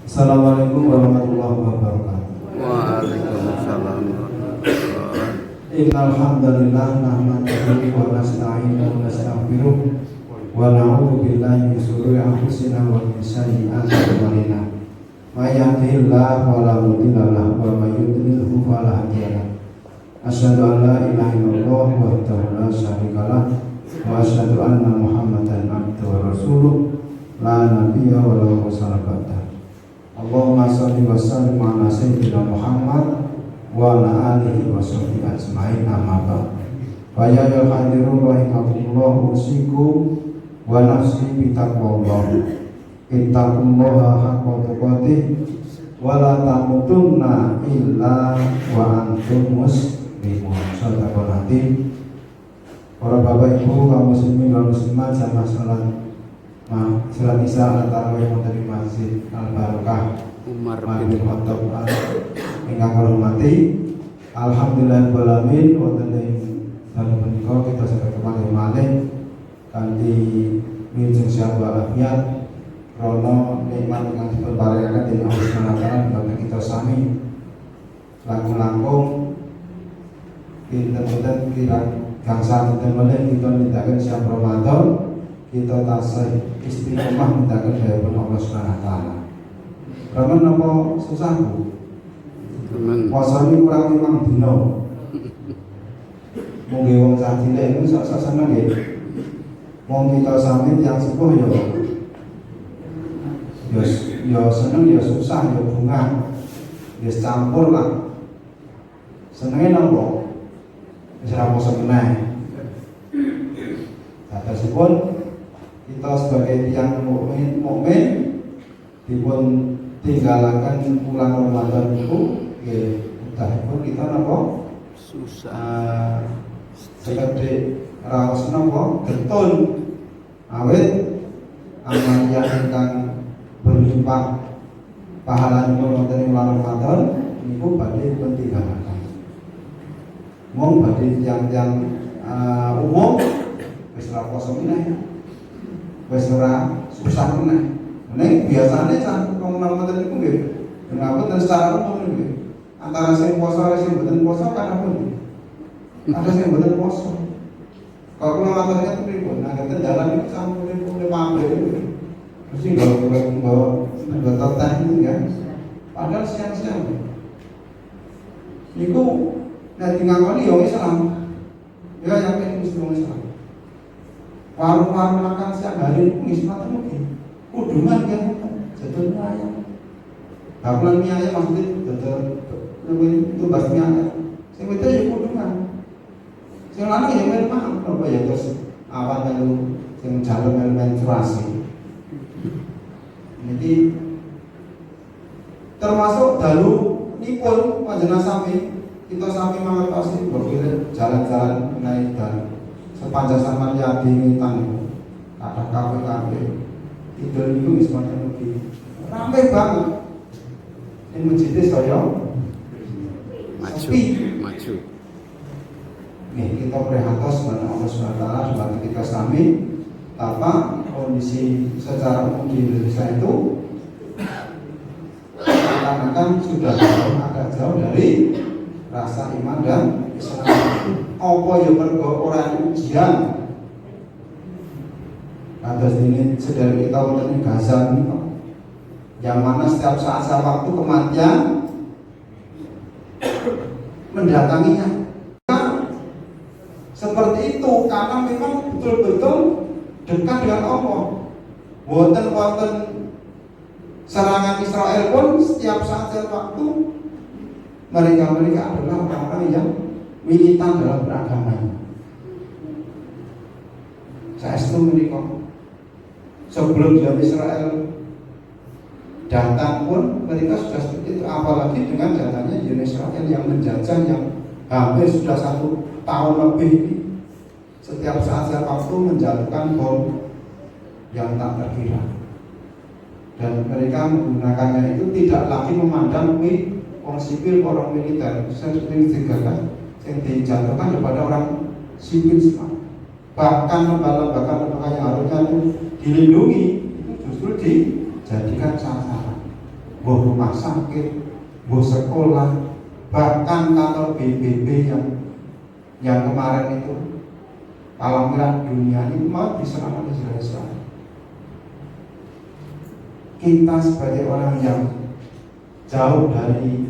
Assalamualaikum warahmatullahi wabarakatuh. Waalaikumsalam warahmatullahi. Innal hamdalillah nahmaduhu wa nasta'inuhu wa nastaghfiruh wa na'udzu billahi min shururi anfusina wa min sayyi'ati a'malina. May yahdihillahu fala mudilla lahu wa may yudlilhu fala hadiya lahu. Asyhadu an la ilaha illallah wahdahu la syarika lahu wa asyhadu anna Muhammadan abduhu wa rasuluh la nabiyya wa la rasula ba'dahu. Allahumma sholli wa sallim ala sayyidina Muhammad wa ala alihi wa sahbihi ajma'in, amma ba'd. Fa ya ayyuhal hadirun rahimakumullah, usikum wa nafsi bi taqwallah. Ittaqullaha haqqa tuqatih wa la tamutunna illa wa antum muslimun. Shadaqallahu azim. Para bapak ibu kaum muslimin dan muslimat jamaah salat isya tarawih wonten ing Masjid Al Barokah Umar Madinah bin Khattab ingkang kula hormati, alhamdulillahirabbil alamin wonten ing dalem menika kita saged kemanggih malih kanthi wilujeng sehat walafiat krana nikmat ingkang dipunparingaken dening Allah Subhanahu wa taala dhateng kita sami langkung-langkung pinten-pinten kirang gangsal dinten malih kita nindakaken siam Ramadan, kita tasih istiqomah nindakaken dawuh Allah Subhanahu wa taala. Ramen napa susah Bu? Puasane kurang 5 dina. Mungkin wong sak cilik niku sak seneng nggih. Wong kita sami tiyang sepuh ya seneng ya susah ya bunga. Ya campur lah. Senenge napa? Wis ora poso meneh. Datasipun kita sebagai tiyang mukmin dipun tinggalaken bulan Ramadan itu udahipun kita napa susah sekedhik raos napa getun awit amaliyah ingkang berlimpah pahalanipun wonten ing bulan Ramadan niku badhe dipun tinggalaken. Mong badhe tiyang-tiyang umum wis ora poso meneh, wis ora susah meneh. Nek biasane sak Ramadan niku nggih kenapa ten secara umum nggih antara sing poso karo sing mboten poso kan apa nggih? Ada sing mboten poso. Kalau kula maturnya pripun? Nah, ngeten dalan niku sampun pamrih niku. Mesti nggawa teteh niku ya. Padahal siang-siang niku nek ngakoni yo Islam. Ya yakin mesti wong Islam. Warung-warung makan siang hari niku Islam mungkin. Kudungan kan jadul ayam. Bakulan mie ayam maksudnya jadul itu bas mie ayam. Sing itu ya kudungan. Sing lanang ya main paham apa ya terus awal melu sing jalur menstruasi. Jadi termasuk dalu nipun panjenengan sami kita sami mangertosi berpilih jalan-jalan naik dan sepanjang Samaria dingitan kata kafe-kafe itu niku wis macam iki. Ramai banget. Ini masjid saya maju. Nih kita prihatos kepada Allah Subhanahu wa taala sebagai kita sami apa kondisi secara umum di Indonesia itu akan sudah agak jauh dari rasa iman dan Islam. Apa yang mergo orang ujian atas ini saudara kita wonten Gaza niku, yang mana setiap saat waktu kematian mendatanginya. Nah, seperti itu karena memang betul-betul dekat dengan Allah. Wonten serangan Israel pun setiap saat waktu mereka adalah orang-orang yang militan dalam beragamanya. Saya setuju sebelum jam Israel datang pun mereka sudah seperti itu, apalagi dengan datangnya Israel yang menjajah yang hampir sudah 1 tahun lebih ini, setiap saat waktu menjatuhkan bom yang tak terkira, dan mereka menggunakannya itu tidak lagi memandang orang sipil, orang militer, seperti digagas yang dijatuhkan kepada orang sipil semua. Bahkan lembaga-lembaga yang harusnya itu dilindungi itu justru dijadikan sasaran. buah rumah sakit, buah sekolah, bahkan kantor PBB yang kemarin itu alhamdulillah dunia ini mau diserang oleh Israel. Kita sebagai orang yang jauh dari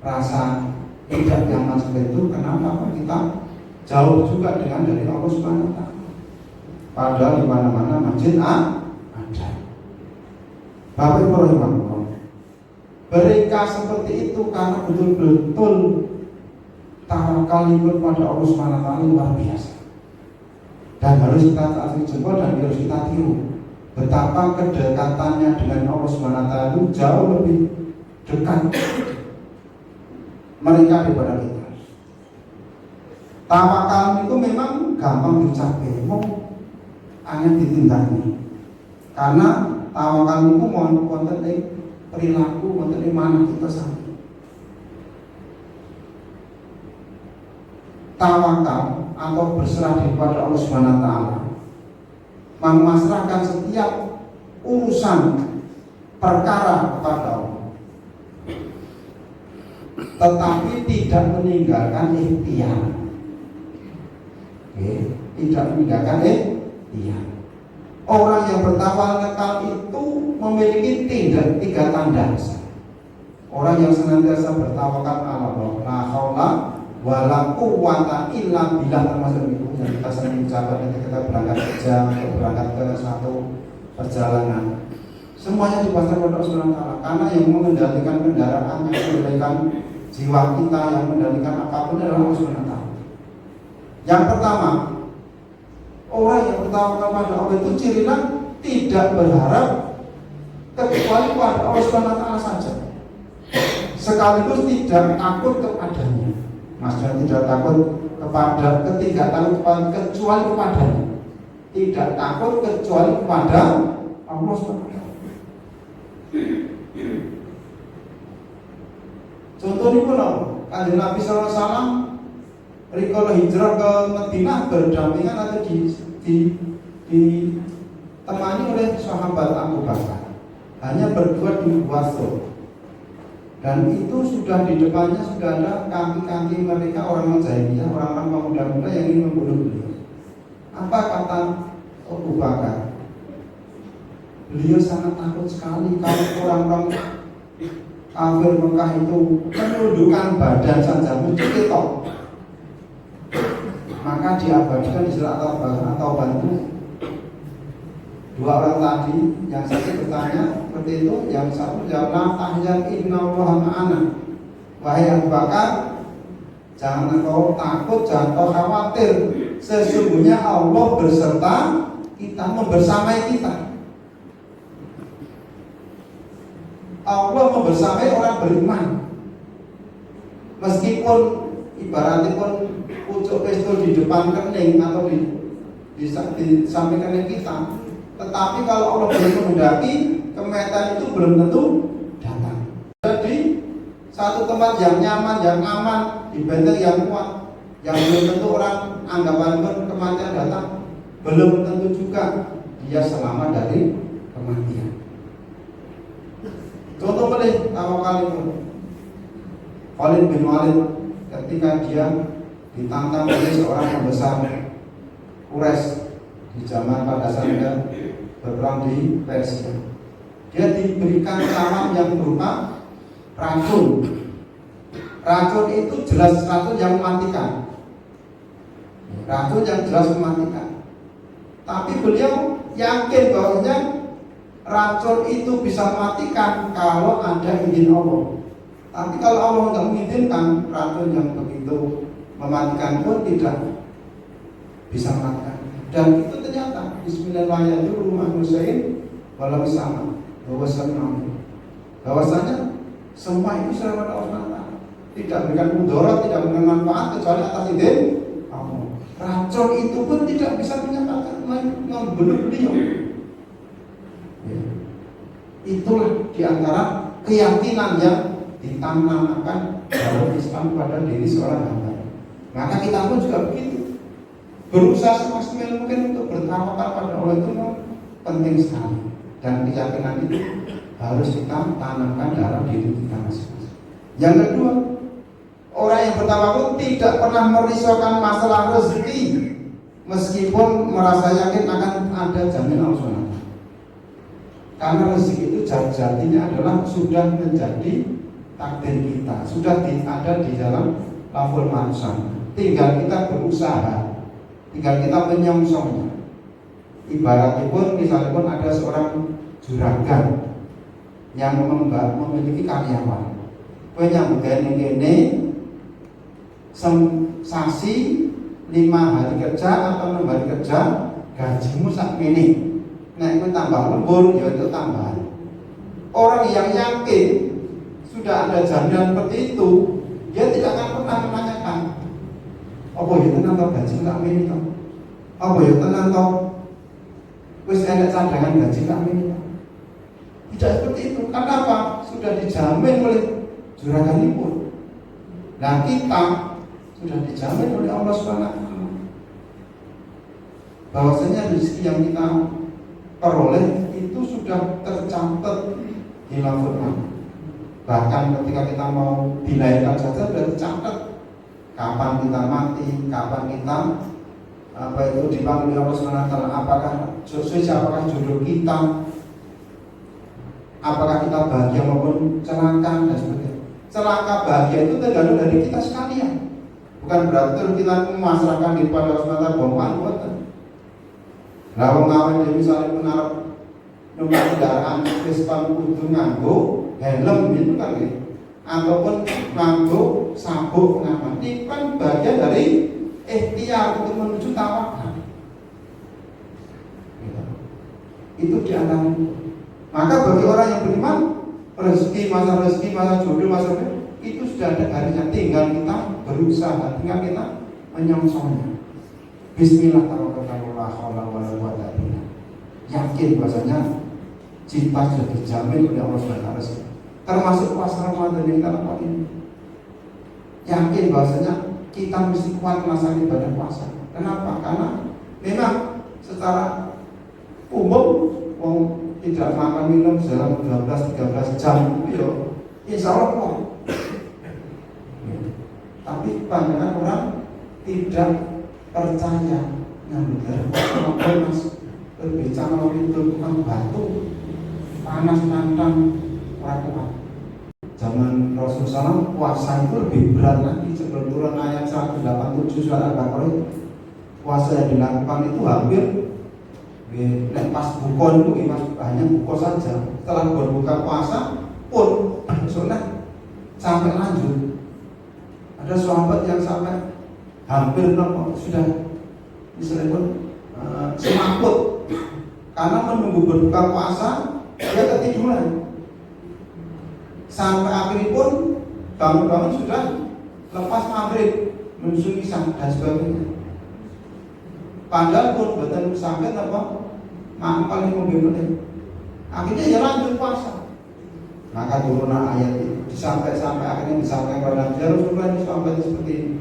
rasa tidak nyaman seperti itu, kenapa kita jauh juga dengan dari Allah Subhanahu wa Ta'ala? Padahal di mana-mana masjid ada. Bapak Ibu rahimahullah, mereka seperti itu karena betul-betul tawakalipun pada Allah Subhanahu wa Ta'ala luar biasa. Dan harus kita taati jempol dan harus kita tiru betapa kedekatannya dengan Allah Subhanahu wa Ta'ala itu jauh lebih dekat mereka daripada kita. Tawakal itu memang gampang dicapai, mau angin ditindaknya. Karena tawakal itu mohon wonten ing perilaku, wonten ing manah kita sami. Tawakal atau berserah diri kepada Allah Subhanahu wa Ta'ala, memasrahkan setiap urusan perkara kepada Allah, tetapi tidak meninggalkan ikhtiar. Tidak meninggalkan ikhtiar. Orang yang bertawakal itu memiliki tiga tanda besar. Orang yang senantiasa bertawakal ala Allah, la haula wala quwwata illa billah, termasuk itu yang kita sering ucapkan ketika kita berangkat kerja atau berangkat ke satu perjalanan. Semuanya dipasrahkan kepada Allah Subhanahu wa Ta'ala, karena yang mengendalikan kendaraan, yang mengendalikan jiwa kita, yang mengendalikan apapun adalah Allah Subhanahu wa Ta'ala. Yang pertama, orang yang bertawakal pada Allah itu cirinya tidak berharap kecuali pada Allah Subhanahu wa Ta'ala saja, sekaligus tidak takut kepadanya. Maksudnya tidak takut kepada ketiga takut kecuali kepadanya, tidak takut kecuali kepada Allah Subhanahu wa Ta'ala. Contoh ini pun Kanjeng Nabi SAW rikala hijrah ke Madinah berdampingan atau ditemani oleh sahabat Abu Bakar, hanya berdua di Wasol. Dan itu sudah di depannya sudah ada kaki-kaki mereka orang jahiliyah, orang-orang pemuda-pemuda yang ingin membunuh beliau. Apa kata Abu Bakar? Beliau sangat takut sekali kalau orang-orang kafir Mekah itu menundukkan badan saja muncul ketok. Maka diabadikan di surat At-Taubah itu dua orang tadi, yang satu bertanya seperti itu, yang satu jawab la tahzan innallaha ma'ana. Wahai Abu Bakar, jangan engkau takut, jangan engkau khawatir, sesungguhnya Allah berserta kita, membersamai kita. Allah membersamai orang beriman. Meskipun ibaratnya pun pucuk pistol di depan kening atau di samping kening kita, tetapi kalau Allah belum menghendaki, kemetan itu belum tentu datang. Jadi satu tempat yang nyaman, yang aman, di benteng yang kuat, yang belum tentu orang anggapan kematian datang, belum tentu juga dia selamat dari kematian. Contoh boleh tawakal itu Khalid bin Walid ketika dia ditantang oleh seorang pembesar Quraisy di zaman pada saat dia berperang di Persia. Dia diberikan tawar yang berupa racun. Racun itu jelas racun yang mematikan. Racun yang jelas mematikan. Tapi beliau yakin bahwasanya racun itu bisa mematikan kalau ada izin Allah. Tapi kalau Allah tidak mengizinkan, racun yang begitu mematikan pun tidak bisa mematikan. Dan itu ternyata Bismillahirrahmanirrahim walau sama bahwasanya semua itu serba Allah, tidak memberikan mudarat, tidak memberikan manfaat kecuali atas izin Allah. Racun itu pun tidak bisa membunuh beliau. Itulah diantara keyakinan yang ditanamkan dalam Islam pada diri seorang hamba. Maka kita pun juga begitu, berusaha semaksimal mungkin untuk bertawakal pada Allah itu penting sekali. Dan keyakinan itu harus kita tanamkan dalam diri kita masing-masing. Yang kedua, orang yang bertawakal tidak pernah merisaukan masalah rezeki, meskipun merasa yakin akan ada jaminan Allah SWT. Karena rezeki itu jatinya adalah sudah menjadi takdir kita, sudah ada di dalam laful mahfuz. Tinggal kita berusaha, tinggal kita menyongsongnya. Ibaratnya pun, misalnya pun ada seorang juragan yang memiliki karyawan, kowe nyambut ini sasi 5 hari kerja atau 6 hari kerja, gajimu sak ini. Nah itu tambah lembur, ya itu tambahan. Orang yang yakin sudah ada jaminan seperti itu, dia tidak akan pernah menanyakan, apa ya tenang tau gaji sak ini tau, apa ya tenang tau wis enak cadangan gaji sak ini tau. Tidak seperti itu. Karena apa? Sudah dijamin oleh juragan itu. Nah kita sudah dijamin oleh Allah SWT bahwasanya rezeki yang kita peroleh itu sudah tercatat di laful mahfuz. Bahkan ketika kita mau dilahirkan saja sudah tercatat kapan kita mati, kapan kita dipanggil oleh Allah SWT, apakah jodoh kita, apakah kita bahagia maupun celaka dan sebagainya. Celaka bahagia itu tergantung dari kita sekalian. Bukan berarti kita memasrahkan diri pada Allah SWT bohongan buatan. Lalu ngawin dia misalnya menaruh nomor kendaraan Vespa kudu nganggo helm itu kan ya, ataupun nganggo sabuk pengaman. Itu kan bagian dari ikhtiar untuk menuju tawakal. Itu diantara. Maka bagi orang yang beriman, rezeki, masa jodoh, masa itu sudah ada garisnya. Tinggal kita berusaha, tinggal kita menyongsongnya. Bismillah, tawakkalna 'alallah. Yakin bahasanya cinta sudah dijamin oleh Allah SWT. Termasuk puasa Ramadan yang kita lakukan ini. Yakin bahasanya kita mesti kuat melaksanakan ibadah puasa. Kenapa? Karena memang secara umum tidak makan minum dalam 12-13 jam itu ya insya Allah kuat. Tapi kebanyakan orang tidak percaya yang benar. Mas berbicara itu tukang batu panas nantang kuat. Zaman Rasulullah SAW puasa itu lebih berat lagi. Sebelum turun ayat 187 surat Al-Baqarah, puasa yang dilakukan itu hampir pas buka itu hanya buka saja. Setelah berbuka puasa pun sunnah sampai lanjut. Ada sahabat yang sampai hampir sudah misalnya pun semaput karena menunggu berbuka puasa dia ketiduran. Sampai akhirnya pun bangun-bangun sudah lepas maghrib menuju isya dan sebagainya. Padahal pun betul sampai paling menit. Akhirnya ya lanjut puasa. Maka turun ayat itu sampai akhirnya disampaikan kepada Nabi Rasulullah sampai seperti ini.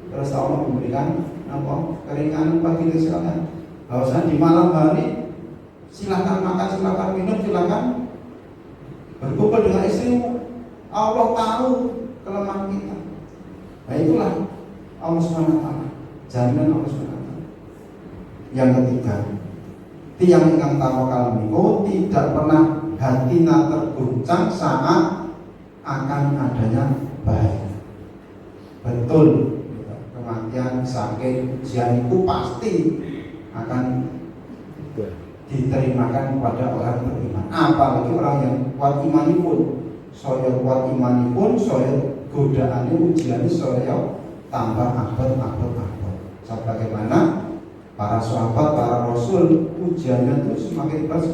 Terus Allah memberikan keringanan bagi kita silakan. Bahwasanya di malam hari silakan makan, silakan minum, silakan berkumpul dengan istrimu. Allah tahu kelemahan kita. Nah itulah Allah SWT, jaminan Allah SWT. Yang ketiga, tiang ingkang tawakal niku tidak pernah hatinya terguncang saat akan adanya bahaya. Betul, kematian, sakit, ujian itu pasti akan diterimakan kepada orang beriman. Apalagi orang yang kuat imanipun, saya kuat imanipun, saya godaannya, ujiannya, saya tambah abad. Sebagaimana para sahabat, para rasul, ujiannya itu semakin berat.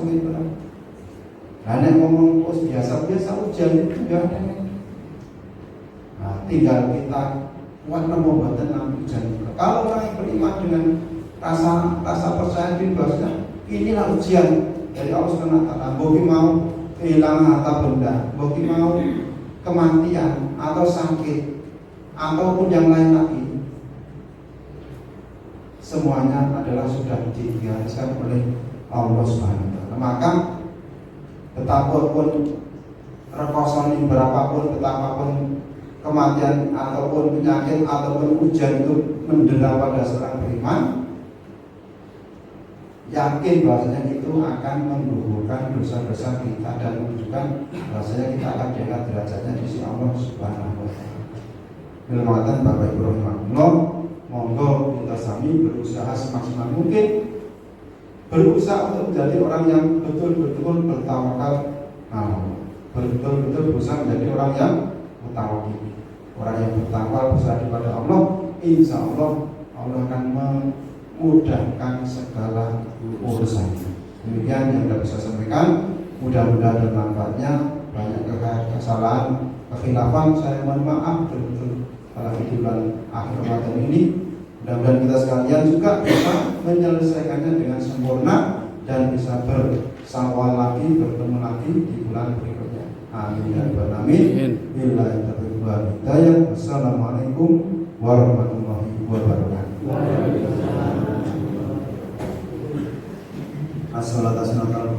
Nah, yang ngomong biasa-biasa ujian itu tidak ada. Nah, tinggal kita kuat membuatkan nabi ujian. Kalau orang yang beriman dengan rasa percaya diri bahwasanya inilah ujian dari Allah SWT. Bagi mau kehilangan harta benda, bagi mau kematian atau sakit ataupun yang lain lagi, semuanya adalah sudah digariskan oleh Allah SWT. Maka betapapun rekosoni berapapun, betapapun kematian ataupun penyakit ataupun ujian itu mendera pada seorang beriman, yakin bahwasanya itu akan menggugurkan dosa-dosa kita dan menunjukkan bahwasanya kita akan diangkat derajatnya di sisi Allah Subhanahu wa taala. Bilmatan Bapak Ibu rahimahullah, monggo kita sami berusaha semaksimal mungkin, berusaha untuk menjadi orang yang betul-betul bertawakal Allah, betul-betul berusaha menjadi orang yang mutawakkil, orang yang bertawakal bersandar kepada Allah. Insya Allah Allah akan memudahkan segala urusan. Demikian yang dapat saya sampaikan. Mudah-mudahan ada manfaatnya. Banyak kesalahan, kekhilafan, saya mohon maaf betul-betul dalam bulan akhir Ramadan ini. Mudah-mudahan kita sekalian juga bisa menyelesaikannya dengan sempurna dan bisa bersawal lagi, bertemu lagi di bulan berikutnya. Amin ya rabbal alamin. Billahi taufiq wal hidayah. Wassalamualaikum warahmatullahi wabarakatuh. As-salatu wassalamu ala